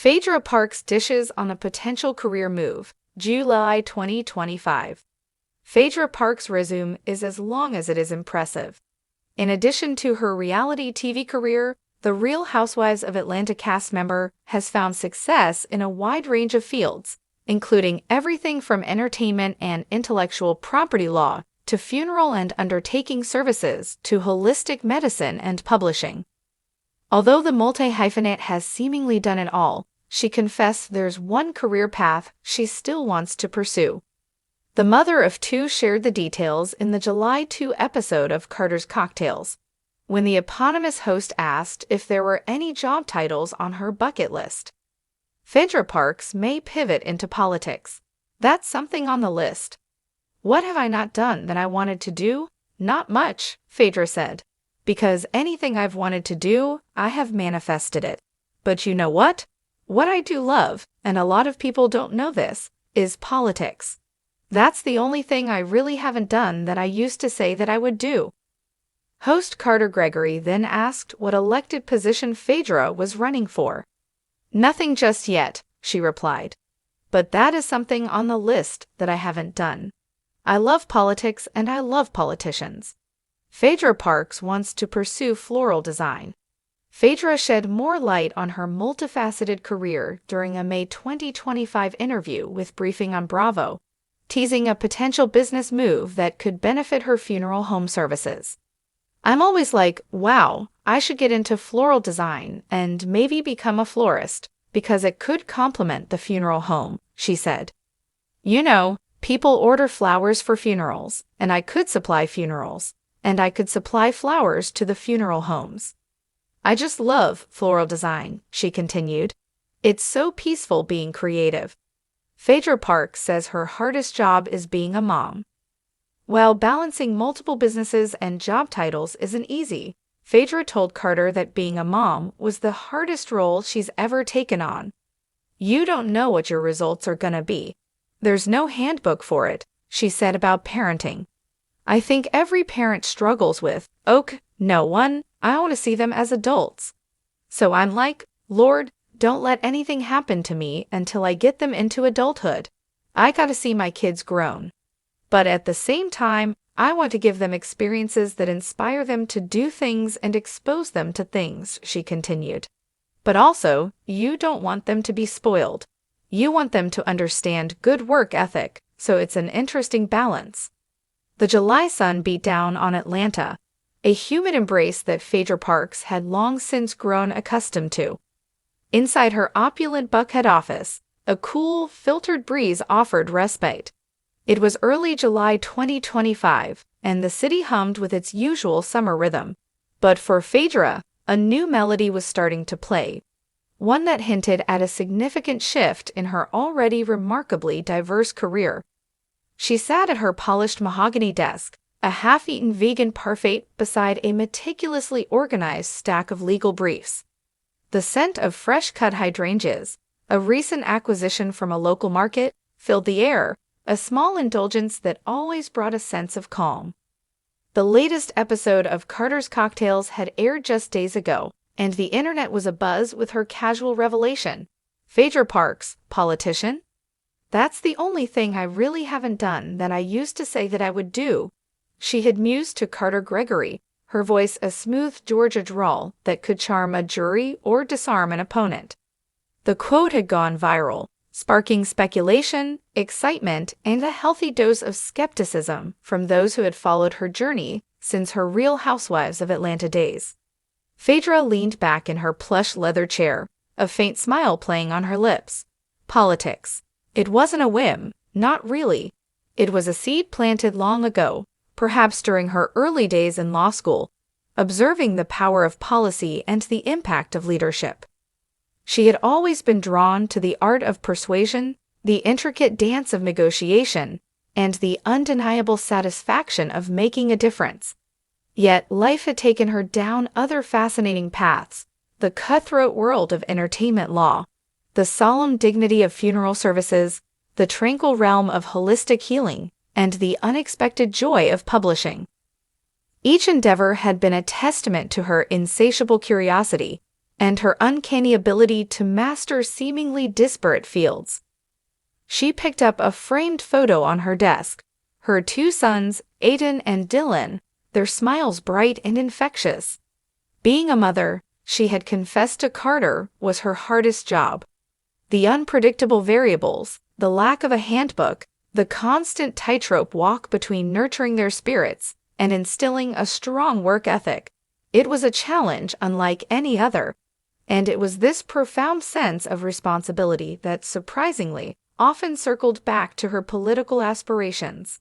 Phaedra Parks dishes on a potential career move, July 2025. Phaedra Parks' resume is as long as it is impressive. In addition to her reality TV career, the Real Housewives of Atlanta cast member has found success in a wide range of fields, including everything from entertainment and intellectual property law to funeral and undertaking services to holistic medicine and publishing. Although the multi-hyphenate has seemingly done it all, she confessed there's one career path she still wants to pursue. The mother of two shared the details in the July 2 episode of Carter's Cocktails, when the eponymous host asked if there were any job titles on her bucket list. Phaedra Parks may pivot into politics. That's something on the list. What have I not done that I wanted to do? Not much, Phaedra said. Because anything I've wanted to do, I have manifested it. But you know what? What I do love, and a lot of people don't know this, is politics. That's the only thing I really haven't done that I used to say that I would do. Host Carter Gregory then asked what elected position Phaedra was running for. Nothing just yet, she replied. But that is something on the list that I haven't done. I love politics and I love politicians. Phaedra Parks wants to pursue floral design. Phaedra shed more light on her multifaceted career during a May 2025 interview with Briefing on Bravo, teasing a potential business move that could benefit her funeral home services. I'm always like, wow, I should get into floral design and maybe become a florist because it could complement the funeral home, she said. You know, people order flowers for funerals, and I could supply funerals, and I could supply flowers to the funeral homes. I just love floral design, she continued. It's so peaceful being creative. Phaedra Parks says her hardest job is being a mom. While balancing multiple businesses and job titles isn't easy, Phaedra told Carter that being a mom was the hardest role she's ever taken on. You don't know what your results are gonna be. There's no handbook for it, she said about parenting. I think every parent struggles with, no one, I want to see them as adults. So I'm like, Lord, don't let anything happen to me until I get them into adulthood. I gotta see my kids grown. But at the same time, I want to give them experiences that inspire them to do things and expose them to things, she continued. But also, you don't want them to be spoiled. You want them to understand good work ethic, so it's an interesting balance. The July sun beat down on Atlanta, a humid embrace that Phaedra Parks had long since grown accustomed to. Inside her opulent Buckhead office, a cool, filtered breeze offered respite. It was early July 2025, and the city hummed with its usual summer rhythm. But for Phaedra, a new melody was starting to play, one that hinted at a significant shift in her already remarkably diverse career. She sat at her polished mahogany desk, a half-eaten vegan parfait beside a meticulously organized stack of legal briefs. The scent of fresh-cut hydrangeas, a recent acquisition from a local market, filled the air, a small indulgence that always brought a sense of calm. The latest episode of Carter's Cocktails had aired just days ago, and the internet was abuzz with her casual revelation. Phaedra Parks, politician? That's the only thing I really haven't done that I used to say that I would do, she had mused to Carter Gregory, her voice a smooth Georgia drawl that could charm a jury or disarm an opponent. The quote had gone viral, sparking speculation, excitement, and a healthy dose of skepticism from those who had followed her journey since her Real Housewives of Atlanta days. Phaedra leaned back in her plush leather chair, a faint smile playing on her lips. Politics. It wasn't a whim, not really. It was a seed planted long ago, perhaps during her early days in law school, observing the power of policy and the impact of leadership. She had always been drawn to the art of persuasion, the intricate dance of negotiation, and the undeniable satisfaction of making a difference. Yet life had taken her down other fascinating paths, the cutthroat world of entertainment law, the solemn dignity of funeral services, the tranquil realm of holistic healing, and the unexpected joy of publishing. Each endeavor had been a testament to her insatiable curiosity, and her uncanny ability to master seemingly disparate fields. She picked up a framed photo on her desk. Her two sons, Aiden and Dylan, their smiles bright and infectious. Being a mother, she had confessed to Carter, was her hardest job. The unpredictable variables, the lack of a handbook, the constant tightrope walk between nurturing their spirits and instilling a strong work ethic. It was a challenge unlike any other, and it was this profound sense of responsibility that, surprisingly, often circled back to her political aspirations.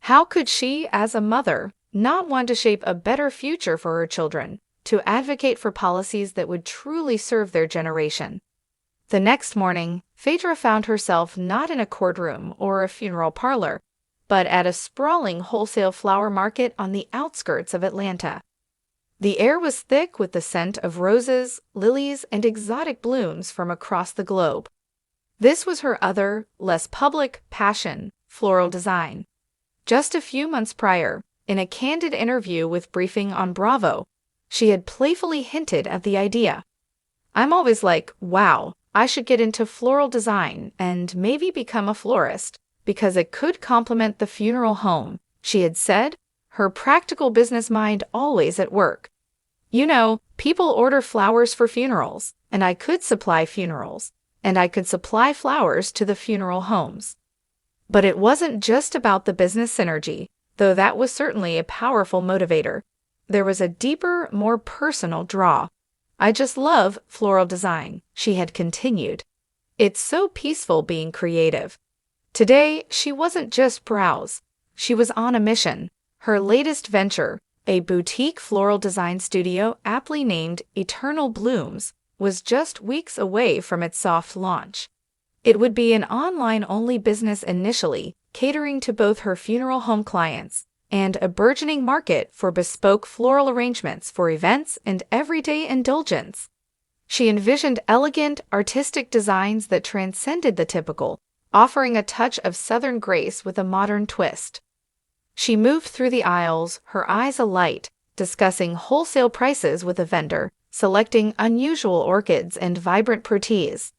How could she, as a mother, not want to shape a better future for her children, to advocate for policies that would truly serve their generation? The next morning, Phaedra found herself not in a courtroom or a funeral parlor, but at a sprawling wholesale flower market on the outskirts of Atlanta. The air was thick with the scent of roses, lilies, and exotic blooms from across the globe. This was her other, less public, passion, floral design. Just a few months prior, in a candid interview with Briefing on Bravo, she had playfully hinted at the idea. "I'm always like, wow, I should get into floral design and maybe become a florist, because it could complement the funeral home," she had said, her practical business mind always at work. "You know, people order flowers for funerals, and I could supply funerals, and I could supply flowers to the funeral homes." But it wasn't just about the business synergy, though that was certainly a powerful motivator. There was a deeper, more personal draw. "I just love floral design," she had continued. "It's so peaceful being creative." Today, she wasn't just browse. She was on a mission. Her latest venture, a boutique floral design studio aptly named Eternal Blooms, was just weeks away from its soft launch. It would be an online-only business initially, catering to both her funeral home clients and a burgeoning market for bespoke floral arrangements for events and everyday indulgence. She envisioned elegant, artistic designs that transcended the typical, offering a touch of Southern grace with a modern twist. She moved through the aisles, her eyes alight, discussing wholesale prices with a vendor, selecting unusual orchids and vibrant proteas.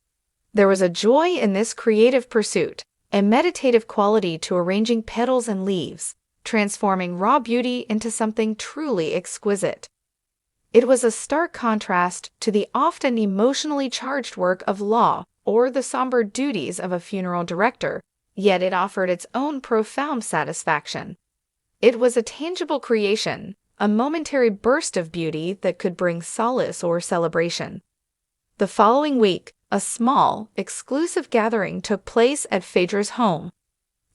There was a joy in this creative pursuit, a meditative quality to arranging petals and leaves, transforming raw beauty into something truly exquisite. It was a stark contrast to the often emotionally charged work of law or the somber duties of a funeral director, yet it offered its own profound satisfaction. It was a tangible creation, a momentary burst of beauty that could bring solace or celebration. The following week, a small, exclusive gathering took place at Phaedra's home.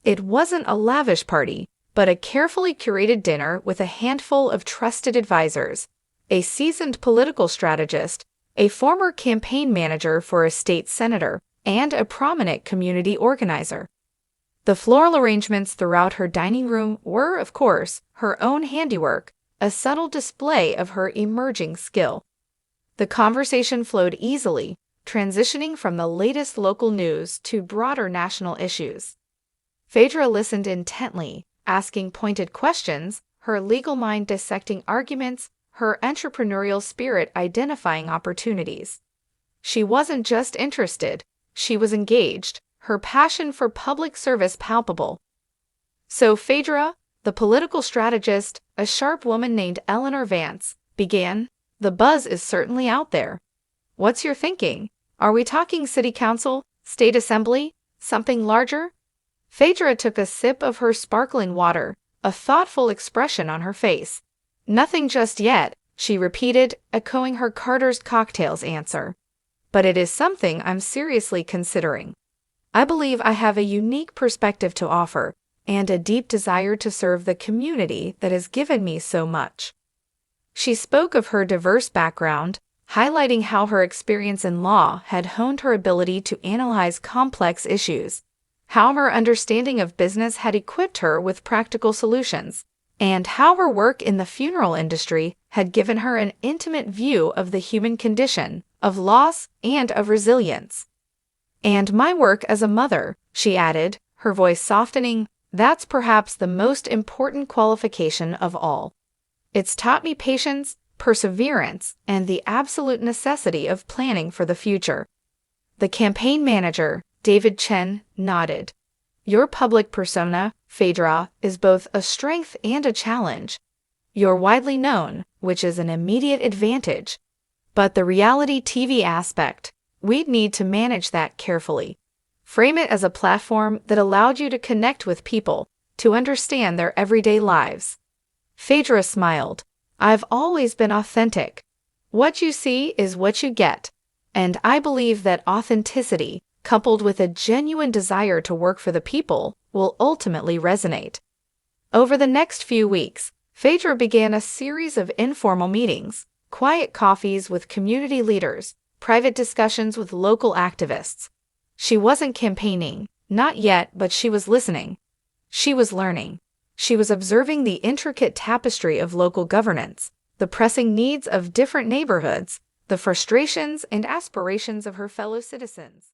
It wasn't a lavish party, but a carefully curated dinner with a handful of trusted advisors, a seasoned political strategist, a former campaign manager for a state senator, and a prominent community organizer. The floral arrangements throughout her dining room were, of course, her own handiwork, a subtle display of her emerging skill. The conversation flowed easily, transitioning from the latest local news to broader national issues. Phaedra listened intently, asking pointed questions, her legal mind dissecting arguments, her entrepreneurial spirit identifying opportunities. She wasn't just interested, she was engaged, her passion for public service palpable. So Phaedra, the political strategist, a sharp woman named Eleanor Vance, began. "The buzz is certainly out there. What's your thinking? Are we talking city council, state assembly, something larger?" Phaedra took a sip of her sparkling water, a thoughtful expression on her face. "Nothing just yet," she repeated, echoing her Carter's cocktails answer. "But it is something I'm seriously considering. I believe I have a unique perspective to offer, and a deep desire to serve the community that has given me so much." She spoke of her diverse background, highlighting how her experience in law had honed her ability to analyze complex issues, how her understanding of business had equipped her with practical solutions, and how her work in the funeral industry had given her an intimate view of the human condition, of loss, and of resilience. "And my work as a mother," she added, her voice softening, "that's perhaps the most important qualification of all. It's taught me patience, perseverance, and the absolute necessity of planning for the future. The campaign manager, David Chen, nodded. Your public persona, Phaedra, is both a strength and a challenge. You're widely known, which is an immediate advantage. But the reality TV aspect, we'd need to manage that carefully. Frame it as a platform that allowed you to connect with people, to understand their everyday lives. Phaedra smiled. I've always been authentic. What you see is what you get. And I believe that authenticity, coupled with a genuine desire to work for the people, will ultimately resonate. Over the next few weeks, Phaedra began a series of informal meetings, quiet coffees with community leaders, private discussions with local activists. She wasn't campaigning, not yet, but she was listening. She was learning. She was observing the intricate tapestry of local governance, the pressing needs of different neighborhoods, the frustrations and aspirations of her fellow citizens.